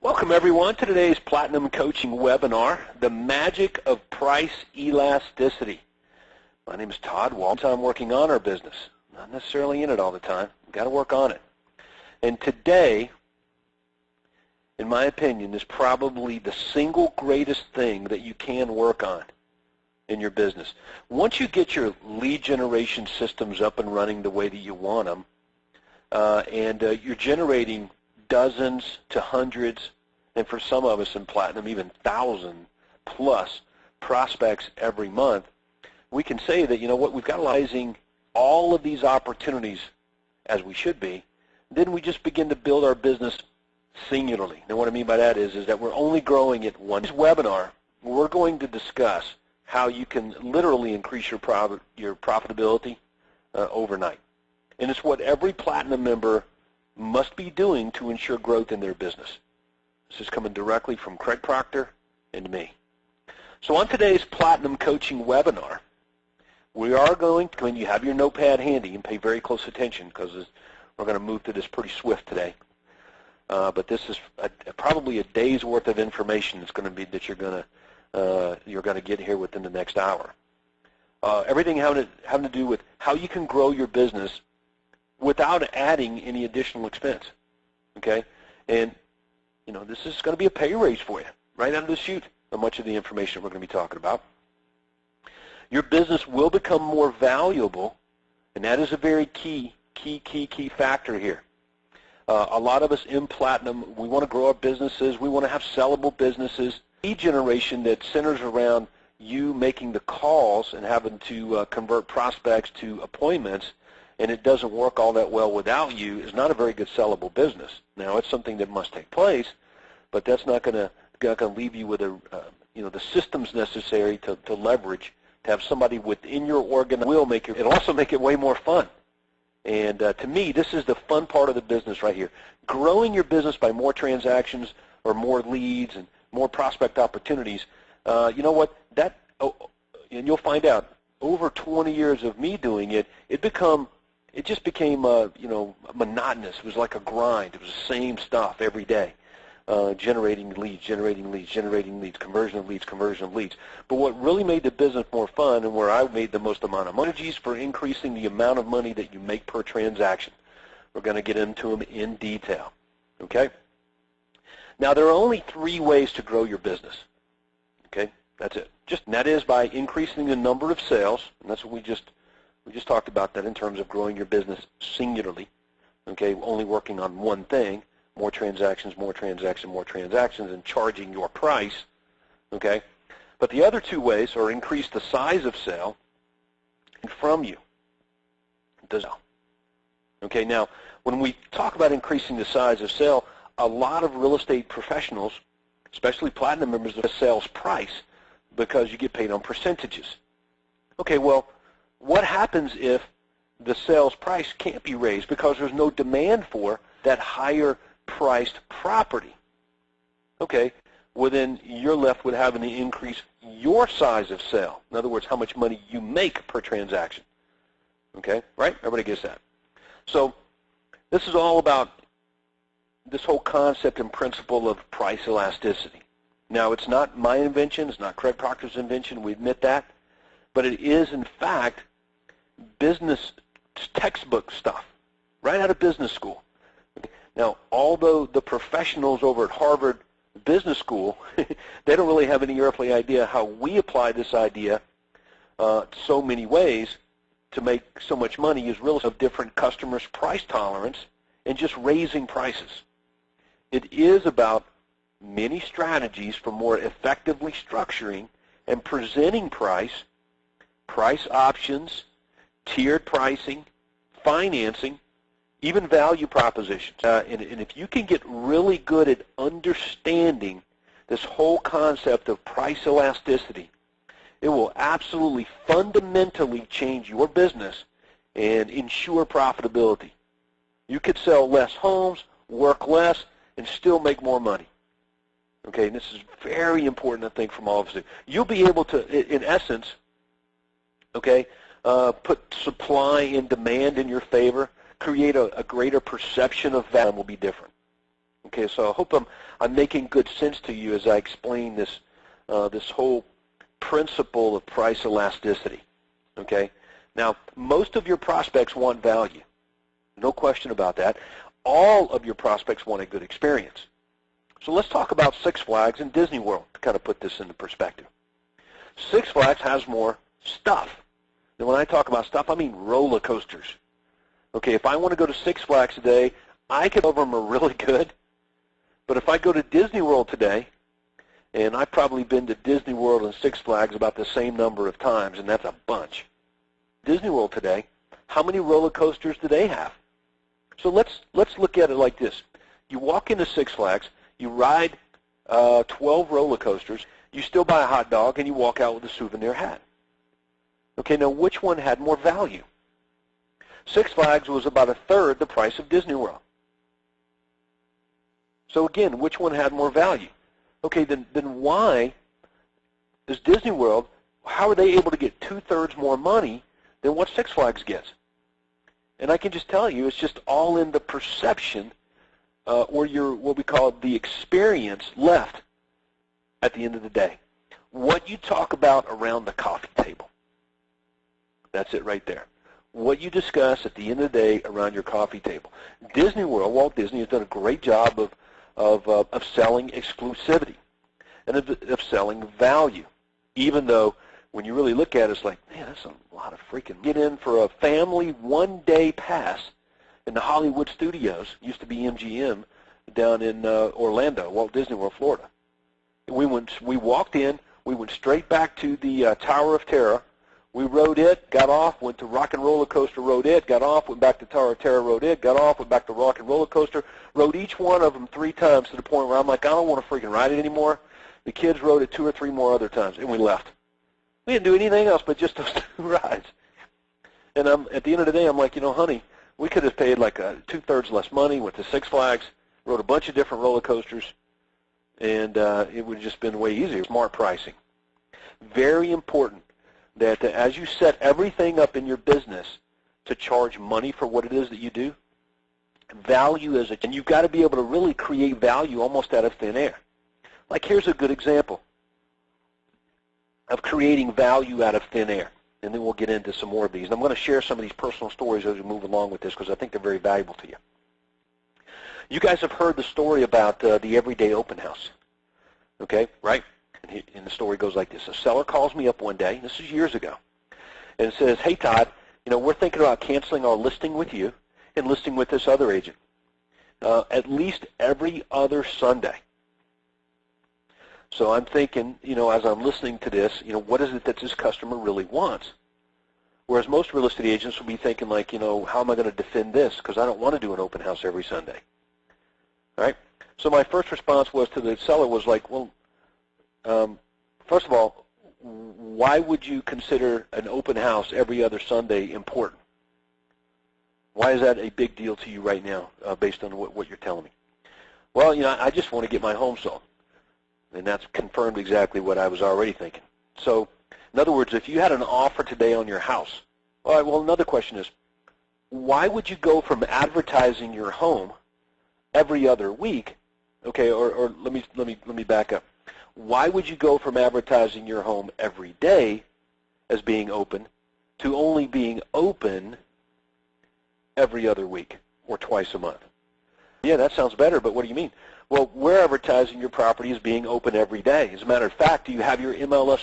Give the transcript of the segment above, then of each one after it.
Welcome everyone to today's Platinum Coaching webinar, The Magic of Price Elasticity. My name is Todd Walton. I'm working on our business. Not necessarily in it all the time. We've got to work on it. And today, in my opinion, is probably the single greatest thing that you can work on in your business. Once you get your lead generation systems up and running the way that you want them, and you're generating dozens to hundreds, and for some of us in Platinum, even 1,000 plus prospects every month, we can say that, you know what, we've got realizing all of these opportunities as we should be, then we just begin to build our business singularly. Now what I mean by that is that we're only growing it once. This webinar, we're going to discuss how you can literally increase your profitability overnight. And it's what every Platinum member must be doing to ensure growth in their business. This is coming directly from Craig Proctor and me. So on today's Platinum Coaching webinar, we are going to, when you have your notepad handy, and pay very close attention because we're going to move through this pretty swift today. But this is probably a day's worth of information that's going to be that you're going to get here within the next hour. Everything having to do with how you can grow your business without adding any additional expense, okay? And, you know, this is going to be a pay raise for you, right out of the chute, of much of the information we're going to be talking about. Your business will become more valuable, and that is a very key factor here. A lot of us in Platinum, we want to grow our businesses, we want to have sellable businesses. Lead generation that centers around you making the calls and having to convert prospects to appointments, and it doesn't work all that well without you, is not a very good sellable business. Now, it's something that must take place, but that's not going to leave you with the systems necessary to leverage, to have somebody within your organization. It'll also make it way more fun. And to me, this is the fun part of the business right here. Growing your business by more transactions or more leads and more prospect opportunities. You know what? And you'll find out over 20 years of me doing it, it just became monotonous. It was like a grind. It was the same stuff every day, generating leads, conversion of leads. But what really made the business more fun, and where I made the most amount of money, strategies for increasing the amount of money that you make per transaction. We're going to get into them in detail. Okay? Now, there are only 3 ways to grow your business. Okay? That's it. And that is by increasing the number of sales, and that's what we just talked about that in terms of growing your business singularly, okay, only working on one thing, more transactions, and charging your price, okay? But the other 2 ways are increase the size of sale and from you. Okay, now, when we talk about increasing the size of sale, a lot of real estate professionals, especially Platinum members, of sales price because you get paid on percentages. Okay, well, what happens if the sales price can't be raised because there's no demand for that higher priced property? Okay, well then you're left with having to increase your size of sale. In other words, how much money you make per transaction. Okay, right? Everybody gets that. So this is all about this whole concept and principle of price elasticity. Now, it's not my invention. It's not Craig Proctor's invention. We admit that. But it is, in fact, business textbook stuff, right out of business school. Now, although the professionals over at Harvard Business School, they don't really have any earthly idea how we apply this idea so many ways to make so much money, is really of different customers' price tolerance and just raising prices. It is about many strategies for more effectively structuring and presenting price options, tiered pricing, financing, even value propositions. And if you can get really good at understanding this whole concept of price elasticity, it will absolutely fundamentally change your business and ensure profitability. You could sell less homes, work less, and still make more money. Okay, and this is very important, I think, from all of us. You'll be able to, in essence, okay, put supply and demand in your favor, create a greater perception of value will be different. Okay, so I hope I'm making good sense to you as I explain this this whole principle of price elasticity. Okay, now most of your prospects want value, no question about that. All of your prospects want a good experience. So let's talk about Six Flags and Disney World to kind of put this into perspective. Six Flags has more stuff. And when I talk about stuff, I mean roller coasters. Okay, if I want to go to Six Flags today, I can over them are really good. But if I go to Disney World today, and I've probably been to Disney World and Six Flags about the same number of times, and that's a bunch. Disney World today, how many roller coasters do they have? So let's look at it like this. You walk into Six Flags, you ride 12 roller coasters, you still buy a hot dog, and you walk out with a souvenir hat. Okay, now which one had more value? Six Flags was about a third the price of Disney World. So again, which one had more value? Okay, then why is Disney World, how are they able to get 2/3 more money than what Six Flags gets? And I can just tell you, it's just all in the perception or what we call the experience left at the end of the day. What you talk about around the coffee table. That's it right there. What you discuss at the end of the day around your coffee table. Disney World, Walt Disney has done a great job of selling exclusivity and of selling value, even though when you really look at it, it's like, man, that's a lot of freaking. Get in for a family one-day pass in the Hollywood Studios, used to be MGM, down in Orlando, Walt Disney World, Florida. We walked in, we went straight back to the Tower of Terror. We rode it, got off, went to Rock and Roller Coaster, rode it, got off, went back to Tower of Terror, rode it, got off, went back to Rock and Roller Coaster, rode each one of them 3 times to the point where I'm like, I don't want to freaking ride it anymore. The kids rode it 2 or 3 more other times, and we left. We didn't do anything else but just those 2 rides. And at the end of the day, I'm like, you know, honey, we could have paid like 2/3 less money, went to Six Flags, rode a bunch of different roller coasters, and it would have just been way easier. Smart pricing. Very important that as you set everything up in your business to charge money for what it is that you do, value is and you've got to be able to really create value almost out of thin air. Like here's a good example of creating value out of thin air, and then we'll get into some more of these. And I'm going to share some of these personal stories as we move along with this because I think they're very valuable to you. You guys have heard the story about the Everyday Open House, okay, right? And the story goes like this. A seller calls me up one day, this is years ago, and says, hey, Todd, you know, we're thinking about canceling our listing with you and listing with this other agent at least every other Sunday. So I'm thinking, you know, as I'm listening to this, you know, what is it that this customer really wants? Whereas most real estate agents will be thinking like, you know, how am I going to defend this? Because I don't want to do an open house every Sunday. All right? So my first response was to the seller was like, well, first of all, why would you consider an open house every other Sunday important? Why is that a big deal to you right now based on what you're telling me? Well, you know, I just want to get my home sold. And that's confirmed exactly what I was already thinking. So, in other words, if you had an offer today on your house, all right, well, another question is, why would you go from advertising your home every other week, okay, or let me back up. Why would you go from advertising your home every day as being open to only being open every other week or twice a month? Yeah, that sounds better, but what do you mean? Well, we're advertising your property as being open every day. As a matter of fact, do you have your MLS,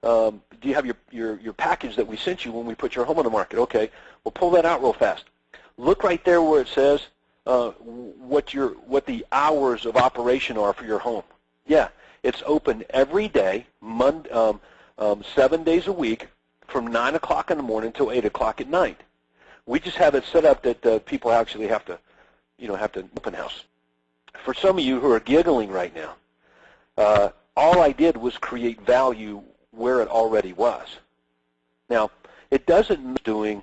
do you have your package that we sent you when we put your home on the market? Okay, well, pull that out real fast. Look right there where it says what the hours of operation are for your home. Yeah, it's open every day, 7 days a week, from 9 o'clock in the morning until 8 o'clock at night. We just have it set up that people actually have to open house. For some of you who are giggling right now, all I did was create value where it already was. Now, it doesn't doing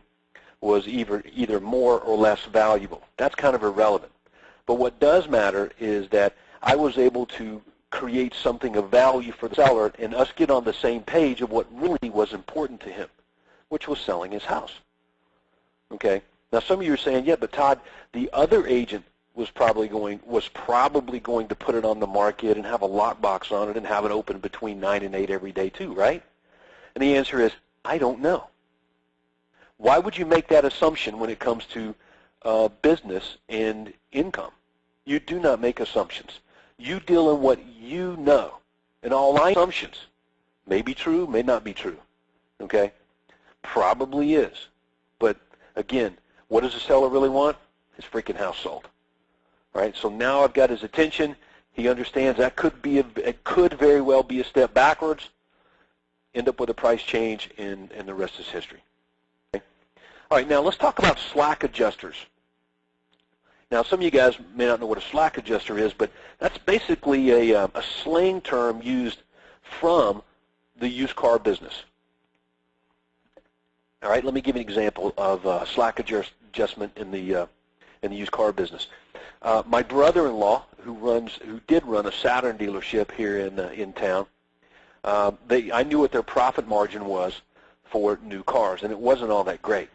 was either more or less valuable. That's kind of irrelevant. But what does matter is that I was able to create something of value for the seller and us get on the same page of what really was important to him, which was selling his house. Okay? Now, some of you are saying, yeah, but Todd, the other agent was probably going to put it on the market and have a lockbox on it and have it open between 9 and 8 every day too, right? And the answer is, I don't know. Why would you make that assumption when it comes to business and income? You do not make assumptions. You deal in what you know. And all assumptions may be true, may not be true. Okay? Probably is. But again, what does the seller really want? His freaking house sold. All right? So now I've got his attention. He understands that it could very well be a step backwards, end up with a price change, and the rest is history. Okay? All right, now let's talk about slack adjusters. Now, some of you guys may not know what a slack adjuster is, but that's basically a slang term used from the used car business. All right, let me give you an example of slack adjustment in the used car business. My brother-in-law, who did run a Saturn dealership here in town, I knew what their profit margin was for new cars, and it wasn't all that great.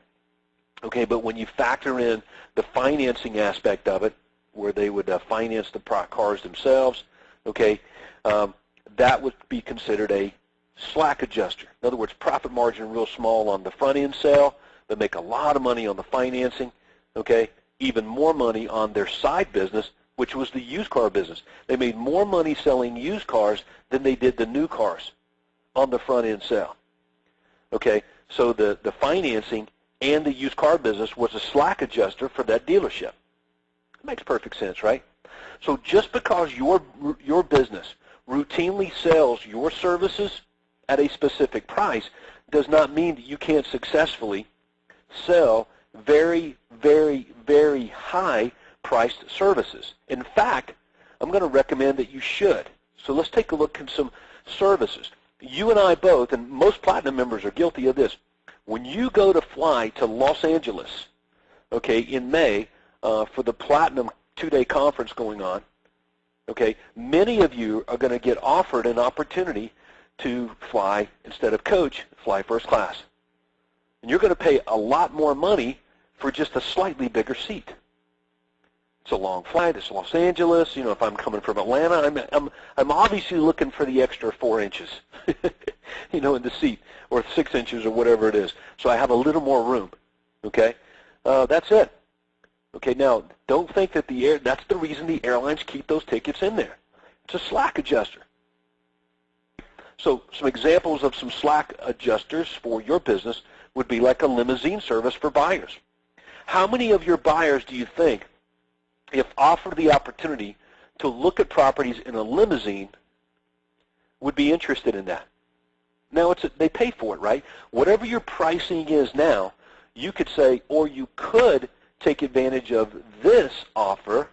Okay, but when you factor in the financing aspect of it, where they would finance the cars themselves, okay, that would be considered a slack adjuster. In other words, profit margin real small on the front end sale, but make a lot of money on the financing, okay, even more money on their side business, which was the used car business. They made more money selling used cars than they did the new cars on the front end sale. Okay, so the financing and the used car business was a slack adjuster for that dealership. It makes perfect sense, right? So just because your business routinely sells your services at a specific price does not mean that you can't successfully sell very, very, very high priced services. In fact, I'm going to recommend that you should. So let's take a look at some services. You and I both, and most Platinum members are guilty of this, when you go to fly to Los Angeles, okay, in May for the Platinum 2-day conference going on, okay, many of you are going to get offered an opportunity to fly, instead of coach, fly first class. And you're going to pay a lot more money for just a slightly bigger seat. It's a long flight. It's Los Angeles. You know, if I'm coming from Atlanta, I'm obviously looking for the extra 4 inches, you know, in the seat, or 6 inches, or whatever it is. So I have a little more room. Okay, that's it. Okay, now don't think that that's the reason the airlines keep those tickets in there. It's a slack adjuster. So some examples of some slack adjusters for your business would be like a limousine service for buyers. How many of your buyers do you think, if offered the opportunity to look at properties in a limousine, would be interested in that? Now, they pay for it, right? Whatever your pricing is now, you could say, or you could take advantage of this offer,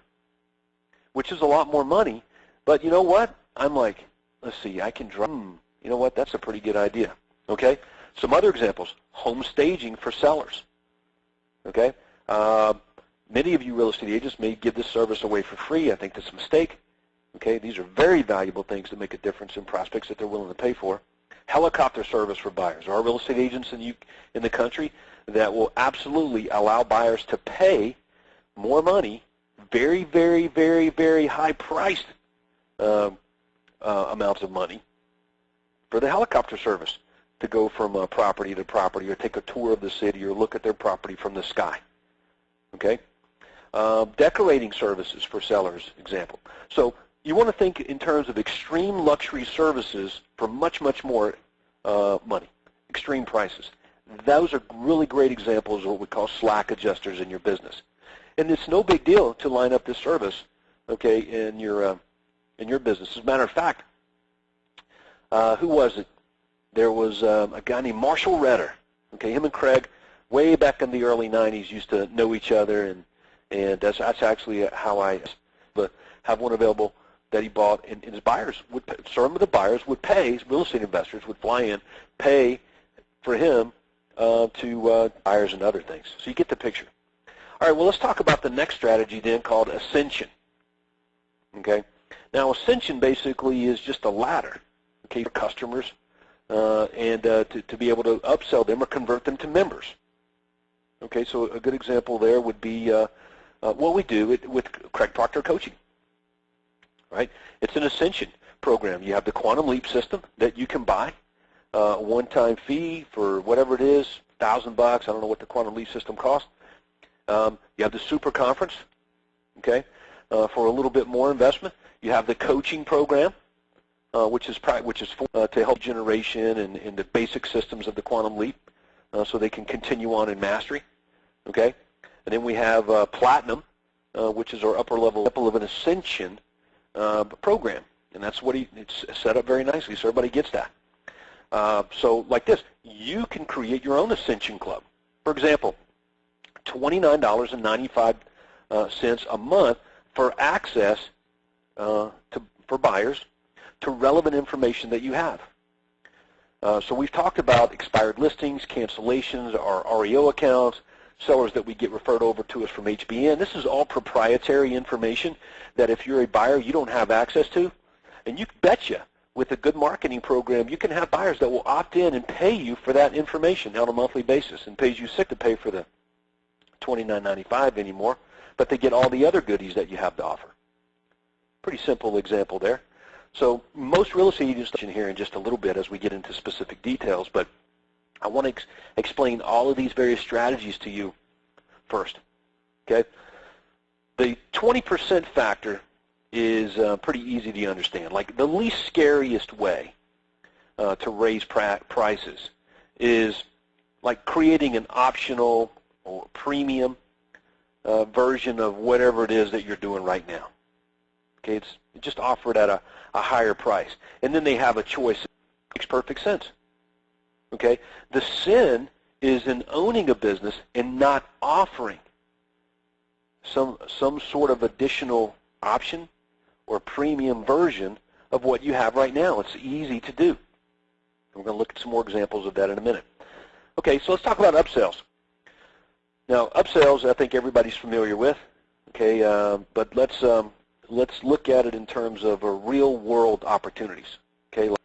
which is a lot more money, but you know what? I'm like, let's see, I can drive. You know what? That's a pretty good idea. Okay? Some other examples, home staging for sellers. Okay? Many of you real estate agents may give this service away for free. I think that's a mistake. Okay? These are very valuable things that make a difference in prospects that they're willing to pay for. Helicopter service for buyers. There are real estate agents in the country that will absolutely allow buyers to pay more money, very, very, very, very high-priced amounts of money for the helicopter service to go from property to property, or take a tour of the city, or look at their property from the sky. Okay? Decorating services for sellers, example. So you want to think in terms of extreme luxury services for much, much more money, extreme prices. Those are really great examples of what we call slack adjusters in your business. And it's no big deal to line up this service, okay, in your business. As a matter of fact, who was it? There was a guy named Marshall Redder. Okay, him and Craig, way back in the early 90s, used to know each other, and that's actually how I have one available that he bought, and his buyers would pay, some of the buyers would pay, real estate investors would fly in, pay for him to buyers and other things. So you get the picture. All right, well, let's talk about the next strategy then, called Ascension. Okay, now Ascension basically is just a ladder, okay, for customers, and to be able to upsell them or convert them to members. Okay, so a good example there would be what we do with Craig Proctor Coaching, right? It's an ascension program. You have the Quantum Leap system that you can buy, a one-time fee for whatever it is, $1,000. I don't know what the Quantum Leap system costs. You have the Super Conference, okay, for a little bit more investment. You have the coaching program, which is for, to help generation and the basic systems of the Quantum Leap, so they can continue on in mastery, okay? And then we have Platinum, which is our upper level of an ascension program, and that's what it's set up very nicely, so everybody gets that. So like this, you can create your own ascension club. For example, $29.95 a month for access for buyers to relevant information that you have. So we've talked about expired listings, cancellations, our REO accounts, sellers that we get referred over to us from HBN. This is all proprietary information that if you're a buyer you don't have access to. And you betcha with a good marketing program you can have buyers that will opt in and pay you for that information on a monthly basis, and pays you sick to pay for the $29.95 anymore, but they get all the other goodies that you have to offer. Pretty simple example there. So most real estate agents here in just a little bit as we get into specific details, but I want to explain all of these various strategies to you first. Okay, the 20% factor is pretty easy to understand. Like the least scariest way to raise prices is like creating an optional or premium version of whatever it is that you're doing right now. Okay, it's just offer it at a higher price, and then they have a choice. It makes perfect sense. Okay, the sin is in owning a business and not offering some sort of additional option or premium version of what you have right now. It's easy to do. We're going to look at some more examples of that in a minute. Okay, so let's talk about upsells. Now, upsells, I think everybody's familiar with. Okay, but let's look at it in terms of real-world opportunities. Okay,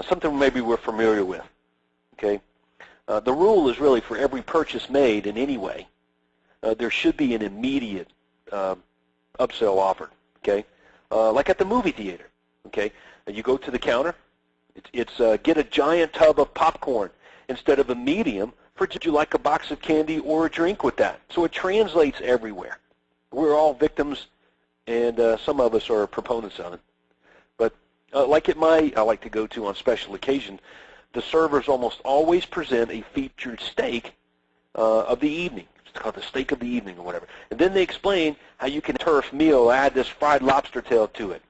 something maybe we're familiar with. Okay, the rule is really for every purchase made in any way, there should be an immediate upsell offered. Okay, like at the movie theater. Okay, you go to the counter. It's get a giant tub of popcorn instead of a medium. Would you like a box of candy or a drink with that? So it translates everywhere. We're all victims, and some of us are proponents of it. But like I like to go to on special occasion, the servers almost always present a featured steak of the evening. It's called the steak of the evening or whatever. And then they explain how you can turf meal, add this fried lobster tail to it,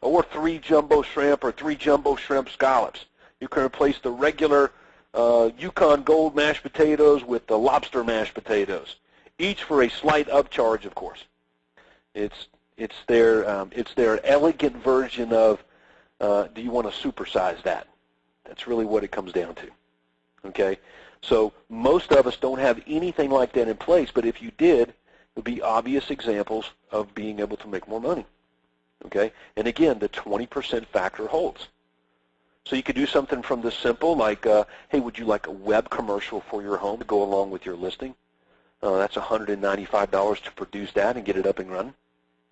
or 3 jumbo shrimp or 3 jumbo shrimp scallops. You can replace the regular Yukon Gold mashed potatoes with the lobster mashed potatoes, each for a slight upcharge, of course. It's their elegant version of do you want to supersize that? That's really what it comes down to. Okay, so most of us don't have anything like that in place, but if you did, it would be obvious examples of being able to make more money. Okay, and again, the 20% factor holds. So you could do something from the simple, like, hey, would you like a web commercial for your home to go along with your listing? That's $195 to produce that and get it up and running.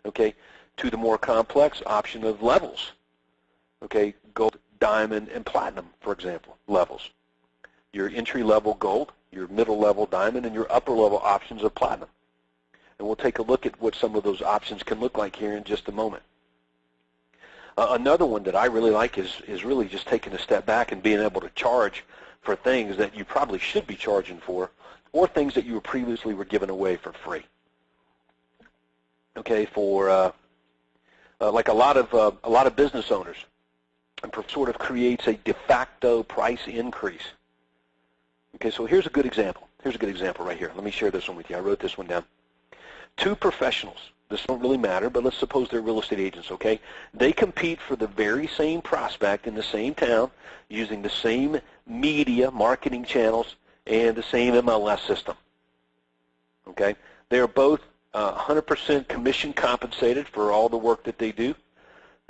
Okay, to the more complex option of levels. Okay, gold, diamond, and platinum, for example, levels. Your entry-level gold, your middle-level diamond, and your upper-level options of platinum. And we'll take a look at what some of those options can look like here in just a moment. Another one that I really like is really just taking a step back and being able to charge for things that you probably should be charging for, or things that you previously were giving away for free. Okay, for like a lot of business owners, and sort of creates a de facto price increase. Okay, so here's a good example. Here's a good example right here. Let me share this one with you. I wrote this one down. 2 professionals. This don't really matter, but let's suppose they're real estate agents, okay? They compete for the very same prospect in the same town using the same media marketing channels and the same MLS system, okay? They are both 100% commission compensated for all the work that they do,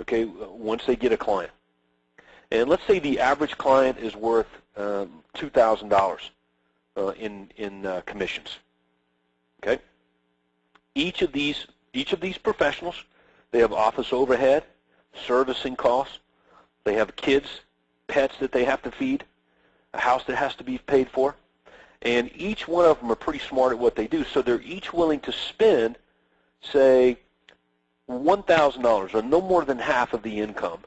okay, once they get a client. And let's say the average client is worth $2,000 in commissions, okay? Each of these professionals, they have office overhead, servicing costs, they have kids, pets that they have to feed, a house that has to be paid for, and each one of them are pretty smart at what they do, so they're each willing to spend, say, $1,000 or no more than half of the income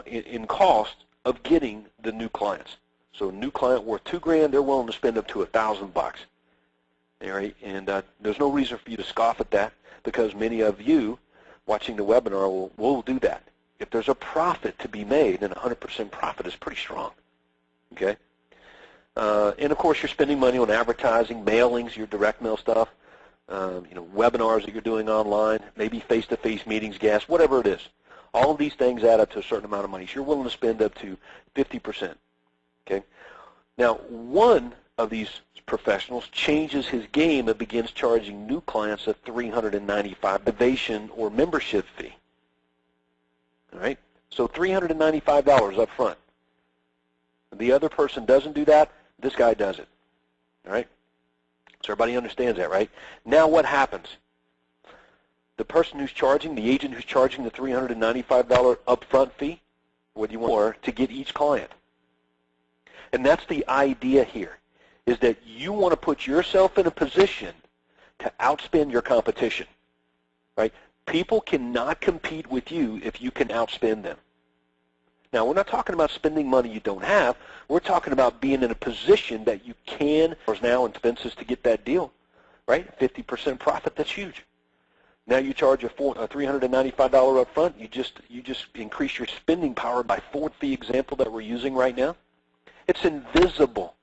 in cost of getting the new clients. So a new client worth $2,000, they're willing to spend up to $1,000. All right, and there's no reason for you to scoff at that, because many of you watching the webinar will do that. If there's a profit to be made, then 100% profit is pretty strong. Okay, and of course you're spending money on advertising, mailings, your direct mail stuff, webinars that you're doing online, maybe face-to-face meetings, gas, whatever it is. All of these things add up to a certain amount of money. So you're willing to spend up to 50%. Okay, now one of these professionals changes his game and begins charging new clients a $395 activation or membership fee. All right, so $395 up front. The other person doesn't do that. This guy does it. All right, so everybody understands that, right? Now what happens? The person who's charging, the agent who's charging the $395 upfront fee, what do you want more to get each client? And that's the idea here, is that you want to put yourself in a position to outspend your competition, right? People cannot compete with you if you can outspend them. Now, we're not talking about spending money you don't have. We're talking about being in a position that you can, there's now expenses to get that deal, right? 50% profit, that's huge. Now you charge a $395 up front. You just increase your spending power by 4, the example that we're using right now. It's invisible.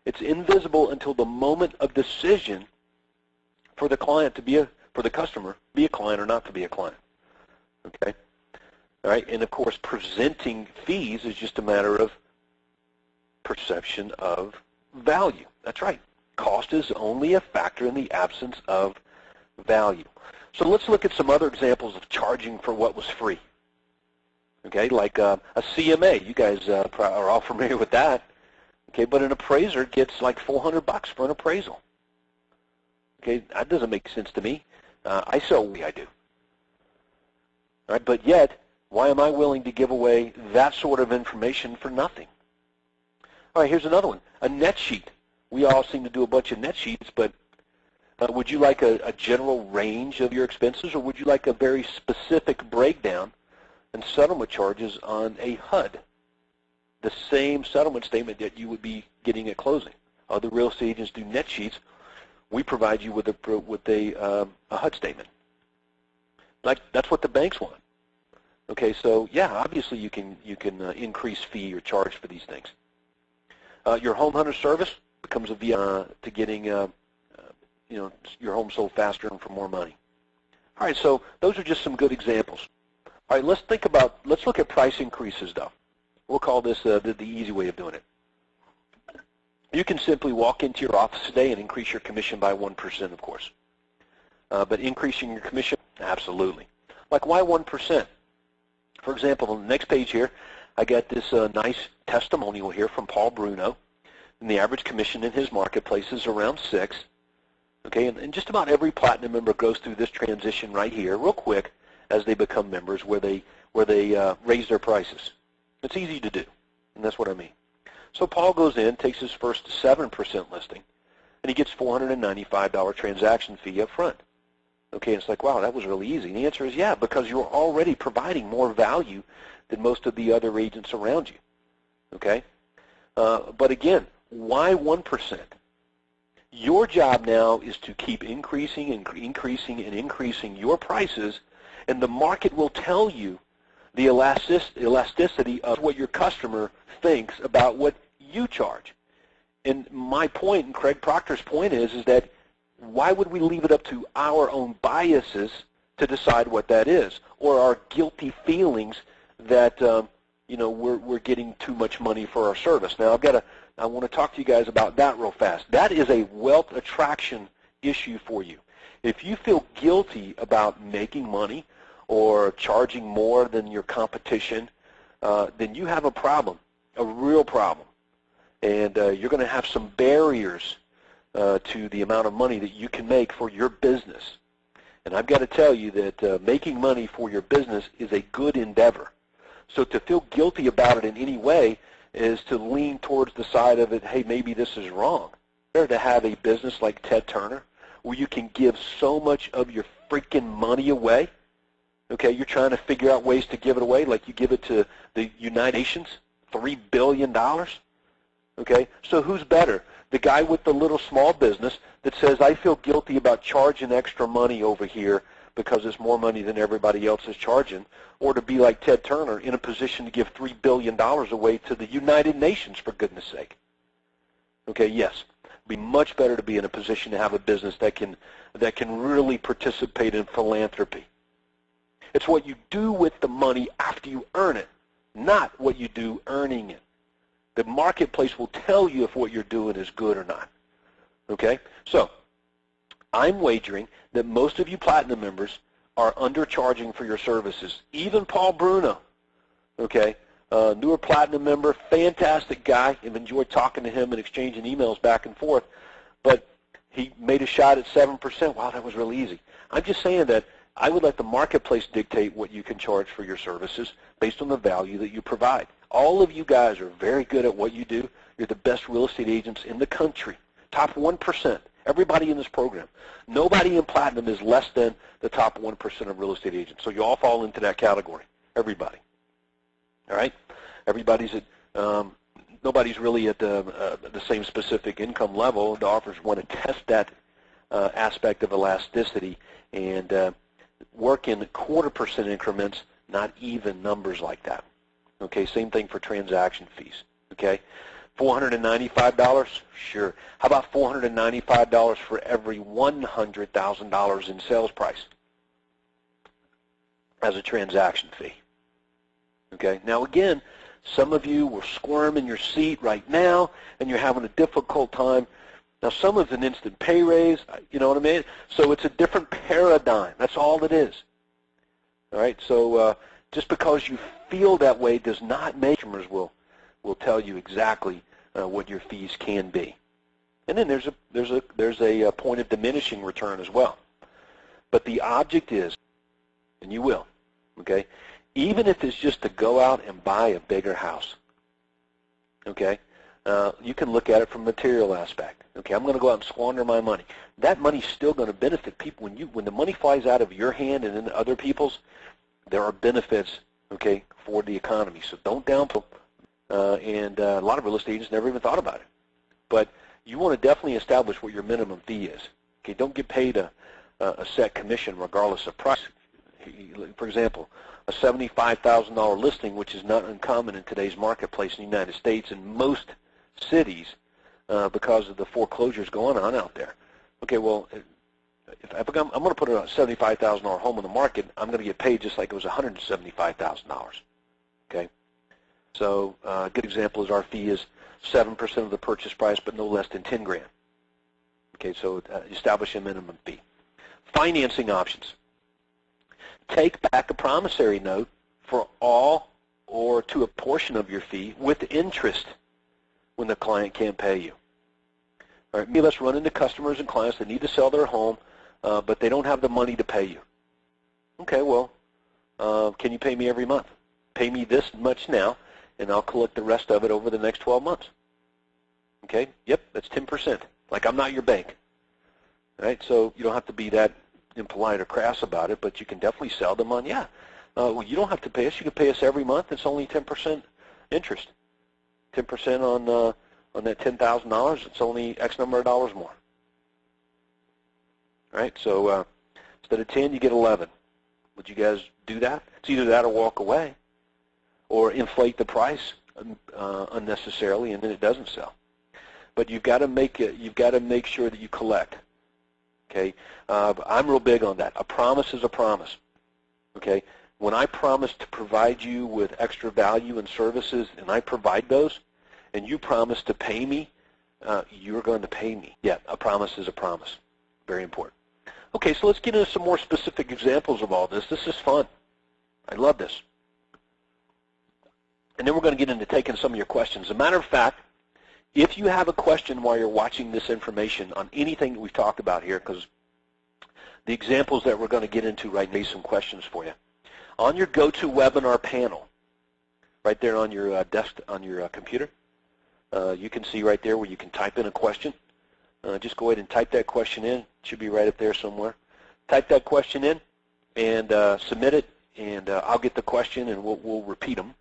It's invisible until the moment of decision for the client to be for the customer, be a client or not to be a client. Okay? All right, and of course presenting fees is just a matter of perception of value. That's right. Cost is only a factor in the absence of value. So let's look at some other examples of charging for what was free. Okay, like a CMA. You guys are all familiar with that. Okay, but an appraiser gets like $400 for an appraisal. Okay, that doesn't make sense to me. I sell what I do. All right, but yet, why am I willing to give away that sort of information for nothing? All right, here's another one, a net sheet. We all seem to do a bunch of net sheets, but would you like a general range of your expenses, or would you like a very specific breakdown and settlement charges on a HUD? The same settlement statement that you would be getting at closing. Other real estate agents do net sheets. We provide you with a HUD statement. Like that's what the banks want. Okay, so yeah, obviously you can increase fee or charge for these things. Your home hunter service becomes a via to getting your home sold faster and for more money. All right, so those are just some good examples. All right, let's look at price increases though. We'll call this the easy way of doing it. You can simply walk into your office today and increase your commission by 1%, of course. But increasing your commission, absolutely. Like why 1%? For example, on the next page here, I got this nice testimonial here from Paul Bruno, and the average commission in his marketplace is around 6. Okay, and just about every platinum member goes through this transition right here, real quick, as they become members, where they raise their prices. It's easy to do, and that's what I mean. So Paul goes in, takes his first 7% listing, and he gets $495 transaction fee up front. Okay, and it's like, wow, that was really easy. And the answer is yeah, because you're already providing more value than most of the other agents around you. Okay? But again, why 1%? Your job now is to keep increasing and increasing and increasing your prices, and the market will tell you the elasticity of what your customer thinks about what you charge. And my point, and Craig Proctor's point is that why would we leave it up to our own biases to decide what that is, or our guilty feelings that we're getting too much money for our service? Now I want to talk to you guys about that real fast. That is a wealth attraction issue for you. If you feel guilty about making money or charging more than your competition, then you have a problem, a real problem. And you're going to have some barriers to the amount of money that you can make for your business. And I've got to tell you that making money for your business is a good endeavor. So to feel guilty about it in any way is to lean towards the side of it, hey, maybe this is wrong. Better to have a business like Ted Turner where you can give so much of your freaking money away. Okay, you're trying to figure out ways to give it away, like you give it to the United Nations, $3 billion. Okay, so who's better? The guy with the little small business that says, I feel guilty about charging extra money over here because it's more money than everybody else is charging, or to be like Ted Turner in a position to give $3 billion away to the United Nations, for goodness sake. Okay, yes, it'd be much better to be in a position to have a business that can really participate in philanthropy. It's what you do with the money after you earn it, not what you do earning it. The marketplace will tell you if what you're doing is good or not. Okay? So I'm wagering that most of you Platinum members are undercharging for your services. Even Paul Bruno, okay, newer Platinum member, fantastic guy. I've enjoyed talking to him and exchanging emails back and forth. But he made a shot at 7%. Wow, that was really easy. I'm just saying that I would let the marketplace dictate what you can charge for your services based on the value that you provide. All of you guys are very good at what you do. You're the best real estate agents in the country. Top 1%. Everybody in this program. Nobody in Platinum is less than the top 1% of real estate agents. So you all fall into that category. Everybody. All right? Everybody's at, nobody's really at the same specific income level. The offers want to test that aspect of elasticity and work in 0.25% increments, not even numbers like that. Okay, same thing for transaction fees. Okay, $495, sure. How about $495 for every $100,000 in sales price as a transaction fee? Okay, now again, some of you will squirm in your seat right now, and you're having a difficult time. Now, some of it's an instant pay raise, you know what I mean? So it's a different paradigm. That's all it is. All right, so just because you feel that way does not make customers will tell you exactly what your fees can be. And then there's a point of diminishing return as well. But the object is, and you will, okay, even if it's just to go out and buy a bigger house, okay, you can look at it from a material aspect. Okay, I'm going to go out and squander my money. That money's still going to benefit people. When the money flies out of your hand and into other people's, there are benefits, okay, for the economy. So don't downplay. And a lot of real estate agents never even thought about it. But you want to definitely establish what your minimum fee is. Okay, don't get paid a set commission regardless of price. For example, a $75,000 listing, which is not uncommon in today's marketplace in the United States and most cities because of the foreclosures going on out there. Okay, well, if I'm going to put a $75,000 home on the market, I'm going to get paid just like it was $175,000. Okay, so a good example is our fee is 7% of the purchase price, but no less than 10 grand. Okay, so establish a minimum fee. Financing options. Take back a promissory note for all or to a portion of your fee with interest when the client can't pay you. All right, maybe let's run into customers and clients that need to sell their home, but they don't have the money to pay you. Okay, well, can you pay me every month? Pay me this much now, and I'll collect the rest of it over the next 12 months. Okay, yep, that's 10%. Like I'm not your bank. All right, so you don't have to be that impolite or crass about it, but you can definitely sell them on, yeah, well, you don't have to pay us. You can pay us every month. It's only 10% interest. 10% on that $10,000, it's only X number of dollars more. All right, so instead of 10, you get 11. Would you guys do that? It's either that or walk away, or inflate the price unnecessarily, and then it doesn't sell. But you've got to make it. You've got to make sure that you collect. Okay, I'm real big on that. A promise is a promise. Okay, when I promise to provide you with extra value and services, and I provide those, and you promise to pay me, you're going to pay me. Yeah, a promise is a promise. Very important. Okay, so let's get into some more specific examples of all this. This is fun. I love this. And then we're going to get into taking some of your questions. As a matter of fact, If you have a question while you're watching this information on anything that we've talked about here, because the examples that we're going to get into right now, some questions for you. On your GoToWebinar panel, right there on your desk, on your computer, you can see right there where you can type in a question. Just go ahead and type that question in. It should be right up there somewhere. Type that question in and submit it, and I'll get the question, and we'll repeat them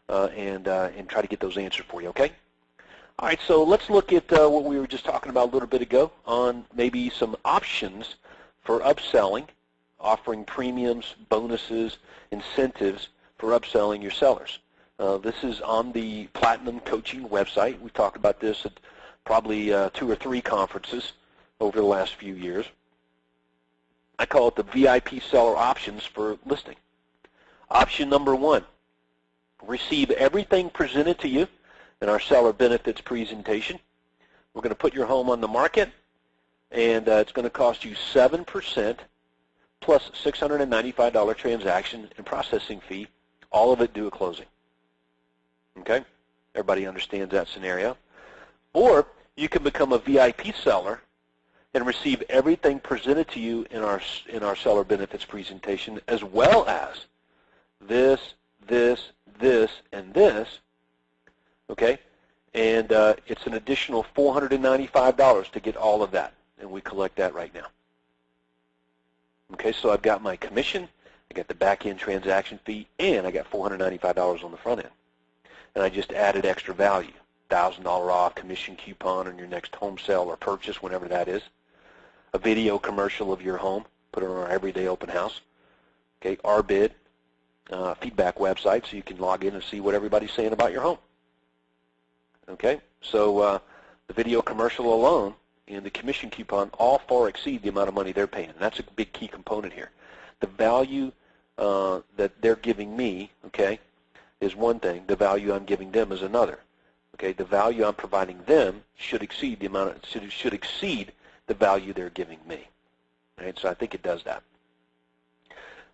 and try to get those answered for you, okay? All right, so let's look at what we were just talking about a little bit ago on maybe some options for upselling, offering premiums, bonuses, incentives for upselling your sellers. This is on the Platinum Coaching website. We've talked about this at probably 2 or 3 conferences over the last few years. I call it the VIP seller options for listing. Option number 1, receive everything presented to you in our seller benefits presentation. We're going to put your home on the market, and it's going to cost you 7% plus $695 transaction and processing fee, all of it due at closing. Okay? Everybody understands that scenario. Or you can become a VIP seller and receive everything presented to you in our seller benefits presentation, as well as this, and this, okay? And it's an additional $495 to get all of that, and we collect that right now. Okay, so I've got my commission, I got the back-end transaction fee, and I got $495 on the front end. And I just added extra value, $1,000 off commission coupon on your next home sale or purchase, whenever that is. A video commercial of your home, put it on our everyday open house. Okay, our bid, feedback website, so you can log in and see what everybody's saying about your home. Okay, so the video commercial alone and the commission coupon all far exceed the amount of money they're paying. And that's a big key component here. The value that they're giving me, okay, is one thing. The value I'm giving them is another. Okay, the value I'm providing them should exceed the amount should exceed the value they're giving me. Right? So I think it does that.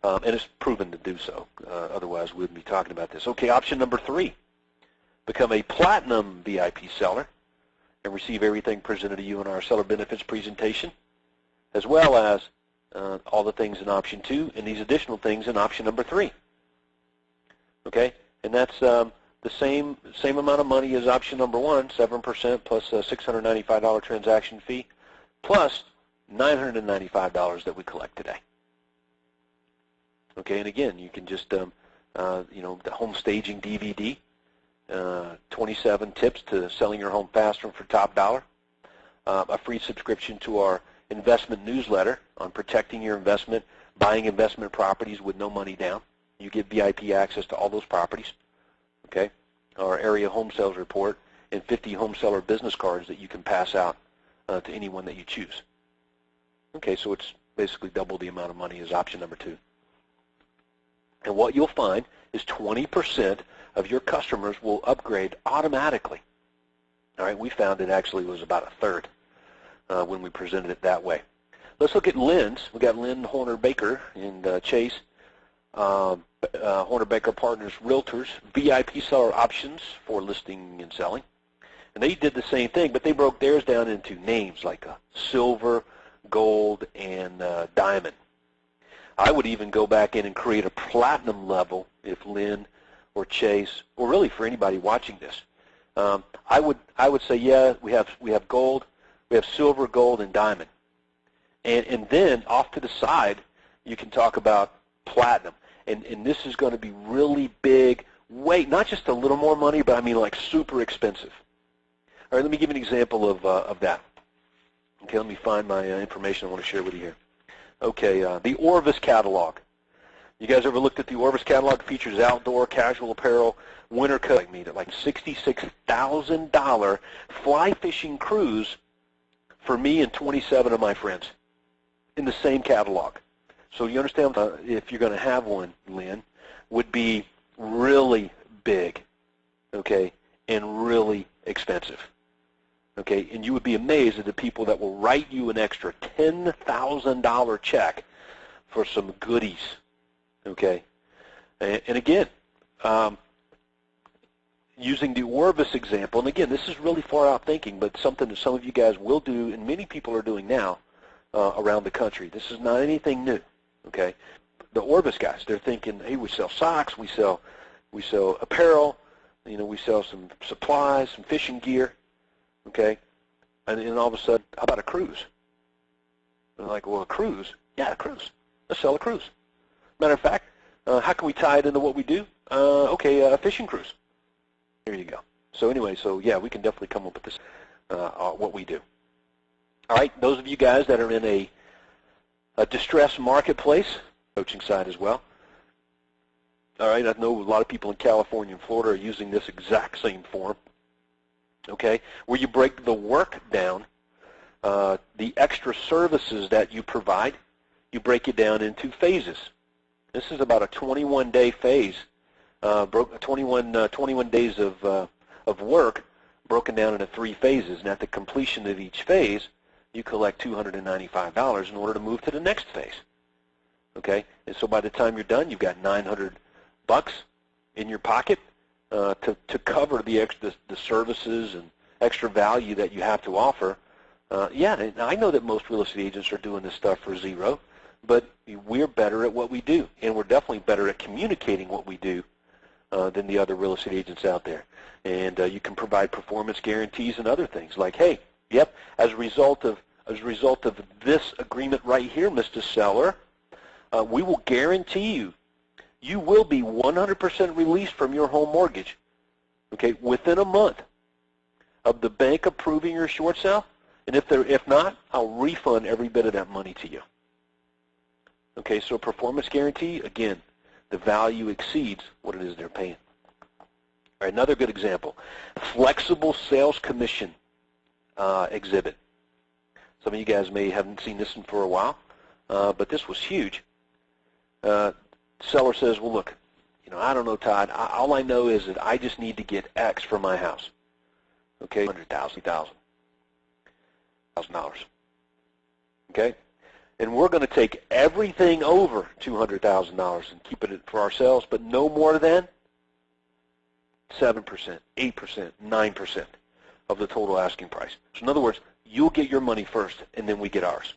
And it's proven to do so. Otherwise, we wouldn't be talking about this. Okay, option number 3. Become a Platinum VIP seller and receive everything presented to you in our seller benefits presentation, as well as all the things in option 2 and these additional things in option number 3. Okay, and that's the same amount of money as option number 1, 7% plus a $695 transaction fee, plus $995 that we collect today. Okay, and again, you can just, you know, the home staging DVD, 27 tips to selling your home faster and for top dollar, a free subscription to our investment newsletter on protecting your investment, buying investment properties with no money down. You get VIP access to all those properties. Okay, our area home sales report, and 50 home seller business cards that you can pass out to anyone that you choose. Okay, so it's basically double the amount of money as option number 2. And what you'll find is 20% of your customers will upgrade automatically. All right, we found it actually was about a third when we presented it that way. Let's look at Lynn's. We got Lynn Horner Baker and Chase, Horner Baker Partners Realtors, VIP seller options for listing and selling. And they did the same thing, but they broke theirs down into names like a silver, gold, and diamond. I would even go back in and create a platinum level if Lynn or Chase, or really for anybody watching this. I would say, yeah, we have gold, we have silver, gold, and diamond. And then off to the side, you can talk about platinum. And this is going to be really big, not just a little more money, but I mean like super expensive. All right, let me give you an example of that. Okay, let me find my information I want to share with you here. Okay, the Orvis catalog. You guys ever looked at the Orvis catalog? It features outdoor, casual apparel, winter coat, like me, like $66,000 fly fishing cruise for me and 27 of my friends in the same catalog. So you understand, if you're going to have one, Lynn, would be really big, okay, and really expensive. Okay, and you would be amazed at the people that will write you an extra $10,000 check for some goodies. Okay, and again, using the Orvis example, and again, this is really far out thinking, but something that some of you guys will do, and many people are doing now around the country. This is not anything new, okay? The Orvis guys, they're thinking, hey, we sell socks, we sell apparel, we sell some supplies, some fishing gear, okay? And then all of a sudden, how about a cruise? And they're like, well, a cruise? Yeah, a cruise. Let's sell a cruise. Matter of fact, how can we tie it into what we do? Okay, a fishing cruise. There you go. So anyway, yeah, we can definitely come up with this, what we do. All right, those of you guys that are in a distressed marketplace, coaching side as well. All right, I know a lot of people in California and Florida are using this exact same form, okay, where you break the work down, the extra services that you provide, you break it down into phases. This is about a 21-day phase, 21 days of work broken down into 3 phases. And at the completion of each phase, you collect $295 in order to move to the next phase. Okay, and so by the time you're done, you've got $900 in your pocket to cover the services and extra value that you have to offer. Yeah, and I know that most real estate agents are doing this stuff for zero, but we're better at what we do, and we're definitely better at communicating what we do than the other real estate agents out there. And you can provide performance guarantees and other things like, hey, yep, as a result of this agreement right here, Mr. Seller, we will guarantee you will be 100% released from your home mortgage, okay, within a month of the bank approving your short sale. And if not, I'll refund every bit of that money to you. Okay, so performance guarantee, again, the value exceeds what it is they're paying. All right, another good example, flexible sales commission exhibit. Some of you guys may haven't seen this one for a while, but this was huge. Seller says, well, look, I don't know, Todd. All I know is that I just need to get X for my house. Okay, $100,000. Okay, and we're going to take everything over $200,000 and keep it for ourselves, but no more than 7%, 8%, 9% of the total asking price. So in other words, you'll get your money first, and then we get ours.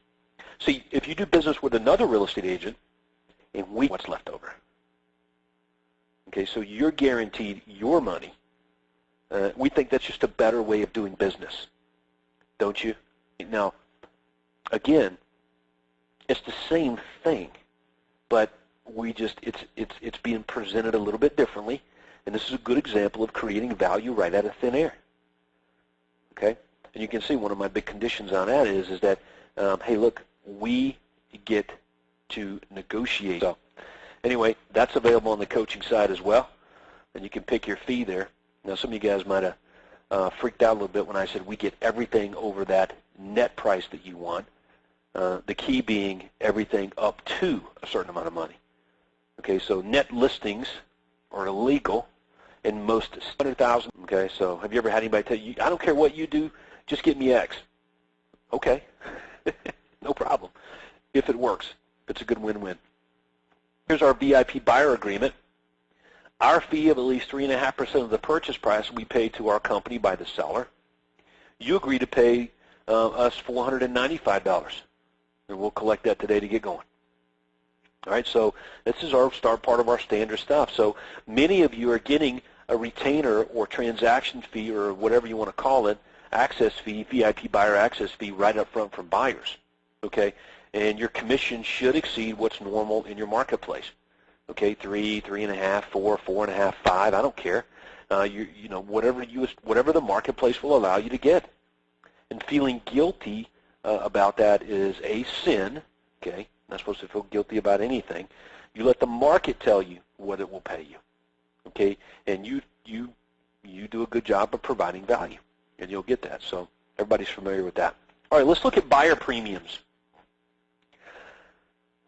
See, if you do business with another real estate agent, and we what's left over. Okay, so you're guaranteed your money. We think that's just a better way of doing business, don't you? Now, again, it's the same thing, but it's being presented a little bit differently, and this is a good example of creating value right out of thin air. Okay, and you can see one of my big conditions on that is that hey, look, we get to negotiate. So anyway, that's available on the coaching side as well, and you can pick your fee there. Now, some of you guys might have freaked out a little bit when I said we get everything over that net price that you want. The key being everything up to a certain amount of money. Okay, so net listings are illegal in most 100,000. Okay, so have you ever had anybody tell you, I don't care what you do, just get me X? Okay, no problem. If it works, it's a good win-win. Here's our VIP buyer agreement. Our fee of at least 3.5% of the purchase price we pay to our company by the seller. You agree to pay us $495, and we'll collect that today to get going. All right, so this is our part of our standard stuff. So many of you are getting a retainer or transaction fee or whatever you want to call it, access fee, VIP buyer access fee right up front from buyers. Okay, and your commission should exceed what's normal in your marketplace. Okay, 3, 3.5, 4, 4.5, 5. I don't care. You know, whatever the marketplace will allow you to get. And feeling guilty about that is a sin. Okay, you're not supposed to feel guilty about anything. You let the market tell you what it will pay you. Okay, and you do a good job of providing value, and you'll get that. So everybody's familiar with that. All right, let's look at buyer premiums.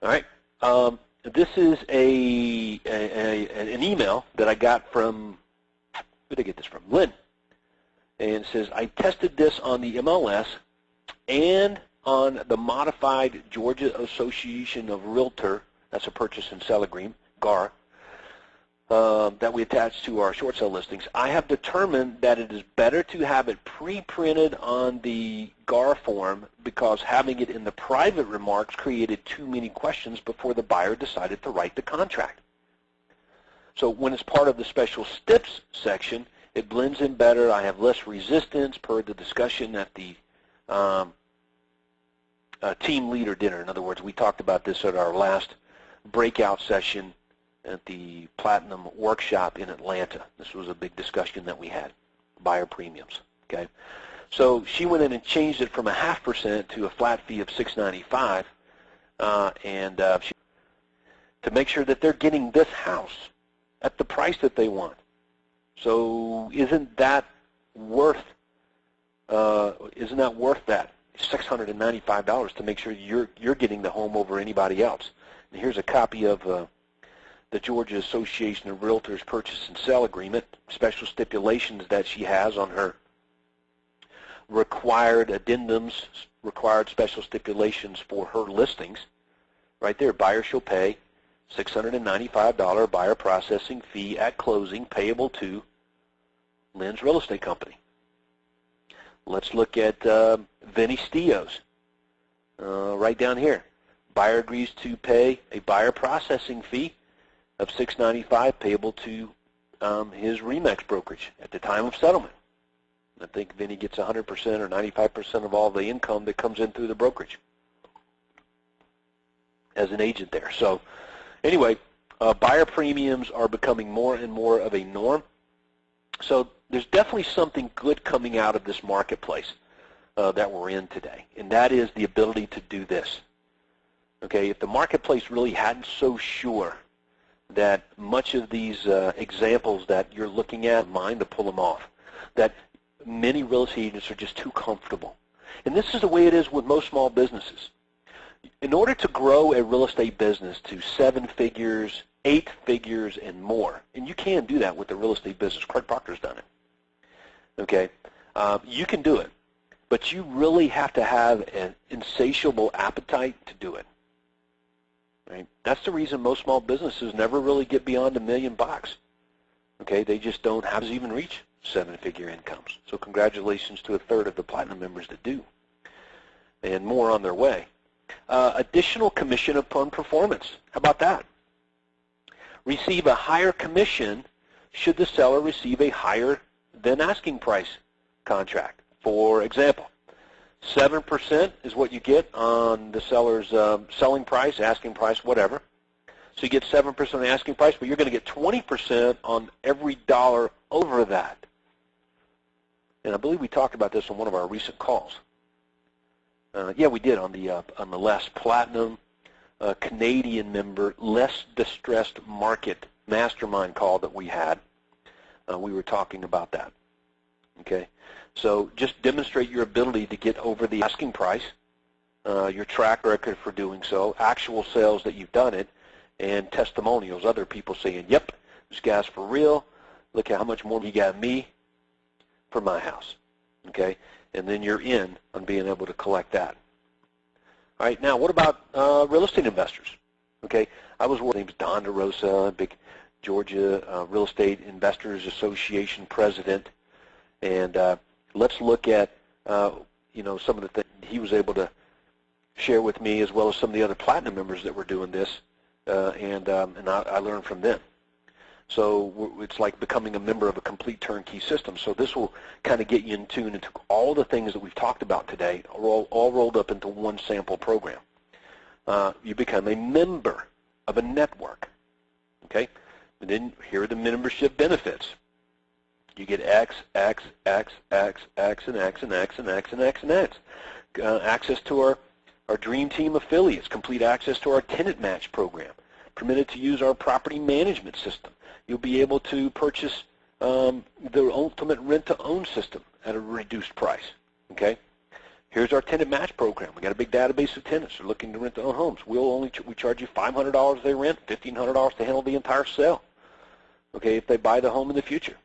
All right. This is an email that I got from, who did I get this from? Lynn. And it says, I tested this on the MLS and on the modified Georgia Association of Realtor, that's a purchase and sell agreement, GAR, that we attach to our short sale listings, I have determined that it is better to have it pre-printed on the GAR form because having it in the private remarks created too many questions before the buyer decided to write the contract. So when it's part of the special steps section, it blends in better. I have less resistance per the discussion at the team leader dinner. In other words, we talked about this at our last breakout session at the Platinum Workshop in Atlanta. This was a big discussion that we had, buyer premiums. Okay, so she went in and changed it from a 0.5% to a flat fee of $695, to make sure that they're getting this house at the price that they want. So isn't that worth that $695 to make sure you're getting the home over anybody else? And here's a copy of the Georgia Association of Realtors Purchase and Sale Agreement, special stipulations that she has on her required addendums, required special stipulations for her listings. Right there, buyer shall pay $695 buyer processing fee at closing payable to Lynn's Real Estate Company. Let's look at Vinny Steos, right down here. Buyer agrees to pay a buyer processing fee of $695 payable to his RE/MAX brokerage at the time of settlement. I think Vinny gets 100% or 95% of all the income that comes in through the brokerage as an agent there. So anyway, buyer premiums are becoming more and more of a norm. So there's definitely something good coming out of this marketplace that we're in today, and that is the ability to do this. Okay, if the marketplace really hadn't so sure that much of these examples that you're looking at, mind to pull them off, that many real estate agents are just too comfortable. And this is the way it is with most small businesses. In order to grow a real estate business to 7 figures, 8 figures, and more, and you can do that with the real estate business. Craig Proctor's done it. Okay, you can do it, but you really have to have an insatiable appetite to do it. Right? That's the reason most small businesses never really get beyond $1 million. Okay, they just don't have to even reach 7-figure incomes. So congratulations to 1/3 of the Platinum members that do, and more on their way. Additional commission upon performance. How about that? Receive a higher commission should the seller receive a higher than asking price contract. For example, 7% is what you get on the seller's selling price, asking price, whatever. So you get 7% on the asking price, but you're going to get 20% on every dollar over that. And I believe we talked about this on one of our recent calls. Yeah, we did on the last Platinum Canadian member, less distressed market mastermind call that we had. We were talking about that. Okay, so just demonstrate your ability to get over the asking price, your track record for doing so, actual sales that you've done it, and testimonials, other people saying, yep, this guy's for real, look at how much more he got me for my house. Okay, and then you're in on being able to collect that. All right, now what about real estate investors? Okay, I was working, his name's Don DeRosa, big Georgia Real Estate Investors Association president, and let's look at some of the things he was able to share with me, as well as some of the other Platinum members that were doing this, and I learned from them. So it's like becoming a member of a complete turnkey system. So this will kind of get you in tune into all the things that we've talked about today, all rolled up into one sample program. You become a member of a network. Okay, and then here are the membership benefits. You get X, X, X, X, X, and X, and X, and X, and X, and X. Access to our Dream Team affiliates, complete access to our tenant match program, permitted to use our property management system. You'll be able to purchase the ultimate rent-to-own system at a reduced price. Okay, here's our tenant match program. We got a big database of tenants who are looking to rent-to-own homes. we charge you $500 they rent, $1,500 to handle the entire sale. Okay, if they buy the home in the future.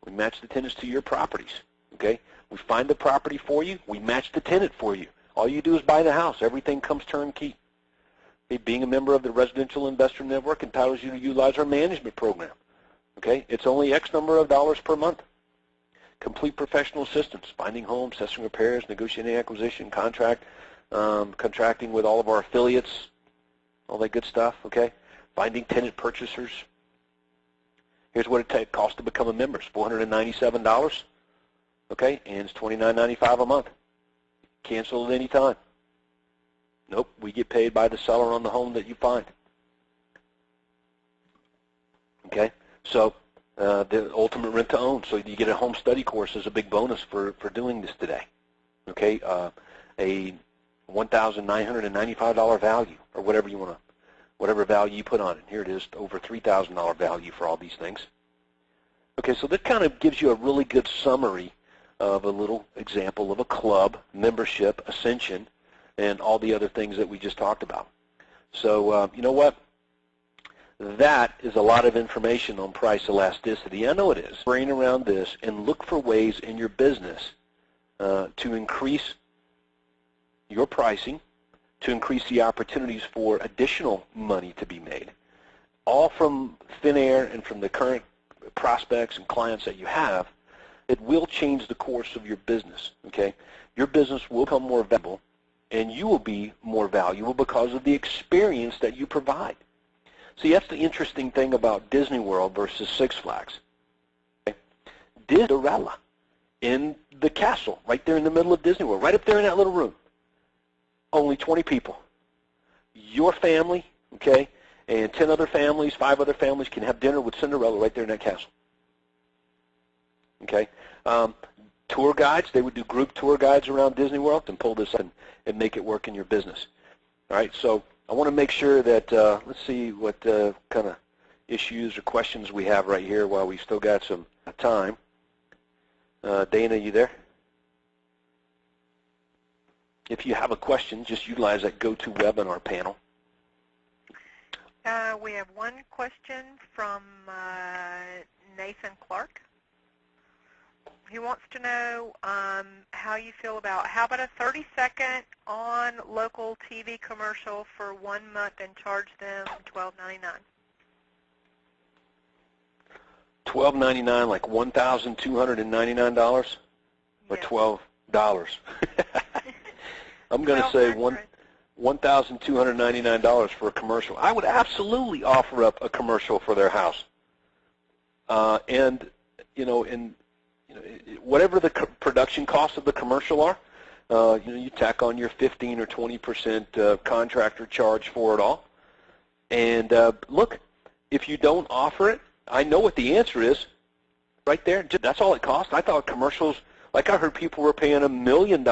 We match the tenants to your properties, okay? We find the property for you. We match the tenant for you. All you do is buy the house. Everything comes turnkey, Being a member of the Residential Investor Network entitles you to utilize our management program. Okay, it's only X number of dollars per month. Complete professional assistance, finding homes, assessing repairs, negotiating acquisition, contracting with all of our affiliates, all that good stuff, okay? Finding tenant purchasers. Here's what it costs to become a member. It's $497, okay? And it's $29.95 a month. Cancel at any time. Nope, we get paid by the seller on the home that you find. Okay, so the ultimate rent to own. So you get a home study course as a big bonus for doing this today. Okay, a $1,995 value or whatever you want to, whatever value you put on it. Here it is, over $3,000 value for all these things. Okay, so that kind of gives you a really good summary of a little example of a club, membership, ascension, and all the other things that we just talked about. So you know what? That is a lot of information on price elasticity. I know it is. Brain around this and look for ways in your business to increase your pricing, to increase the opportunities for additional money to be made, all from thin air and from the current prospects and clients that you have. It will change the course of your business, okay? Your business will become more valuable, and you will be more valuable because of the experience that you provide. See, that's the interesting thing about Disney World versus Six Flags. Okay? Cinderella in the castle, right there in the middle of Disney World, right up there in that little room. Only 20 people. Your family, okay, and 10 other families, 5 other families can have dinner with Cinderella right there in that castle. Okay? Tour guides, they would do group tour guides around Disney World and pull this in and make it work in your business. All right, so I want to make sure that, let's see what kind of issues or questions we have right here while we still got some time. Dana, you there? If you have a question, just utilize that GoToWebinar panel. We have one question from Nathan Clark. He wants to know how you feel about, how about a 30-second on local TV commercial for 1 month and charge them $12.99? $12.99, like $1,299, or Yes. $12? I'm going to say $1,299 for a commercial. I would absolutely offer up a commercial for their house, and whatever the production costs of the commercial are, you tack on your 15 or 20% contractor charge for it all. And look, if you don't offer it, I know what the answer is. Right there, that's all it costs. I thought commercials, like I heard people were paying $1 million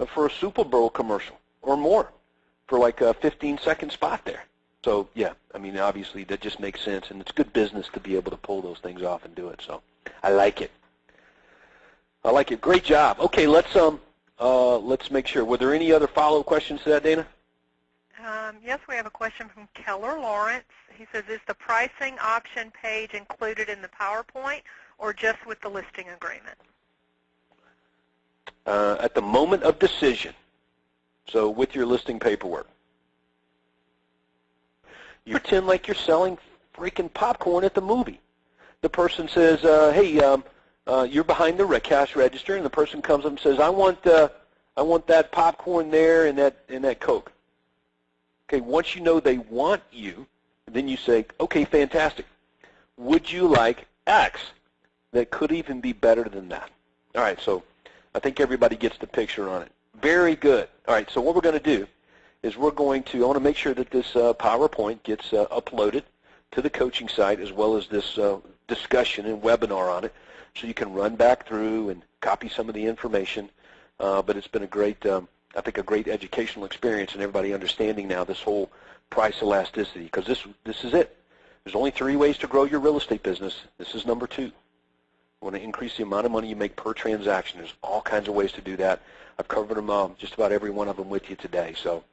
for a Super Bowl commercial or more for like a 15-second spot there. So yeah, I mean, obviously that just makes sense, and it's good business to be able to pull those things off and do it. So I like it. I like it. Great job. Okay, let's make sure. Were there any other follow-up questions to that, Dana? Yes, we have a question from Keller Lawrence. He says, is the pricing option page included in the PowerPoint or just with the listing agreement? At the moment of decision, so with your listing paperwork. You pretend like you're selling freaking popcorn at the movie. The person says, hey, you're behind the cash register, and the person comes up and says, I want that popcorn there and that Coke. Okay, once you know they want you, then you say, okay, fantastic. Would you like X that could even be better than that? All right, so I think everybody gets the picture on it. Very good. All right, so what we're going to do is I want to make sure that this PowerPoint gets uploaded to the coaching site as well as this discussion and webinar on it, so you can run back through and copy some of the information. But it's been a great, I think, a great educational experience and everybody understanding now this whole price elasticity, because this is it. There's only 3 ways to grow your real estate business. This is number 2. You want to increase the amount of money you make per transaction. There's all kinds of ways to do that. I've covered them, just about every one of them with you today. So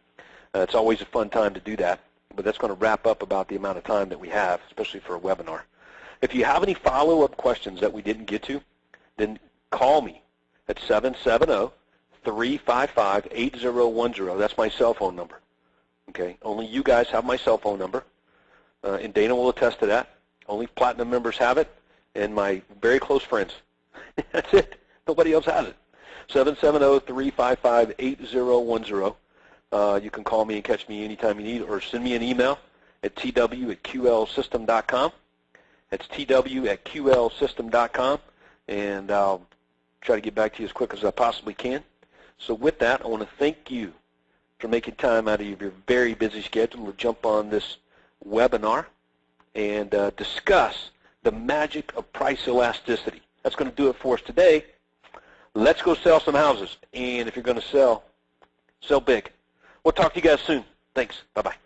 it's always a fun time to do that. But that's going to wrap up about the amount of time that we have, especially for a webinar. If you have any follow-up questions that we didn't get to, then call me at 770-355-8010. That's my cell phone number. Okay, only you guys have my cell phone number, and Dana will attest to that. Only Platinum members have it, and my very close friends. That's it. Nobody else has it. 770-355-8010. You can call me and catch me anytime you need, or send me an email at tw@qlsystem.com. That's tw@qlsystem.com, and I'll try to get back to you as quick as I possibly can. So with that, I want to thank you for making time out of your very busy schedule to jump on this webinar and discuss the magic of price elasticity. That's going to do it for us today. Let's go sell some houses. And if you're going to sell big. We'll talk to you guys soon. Thanks. Bye-bye.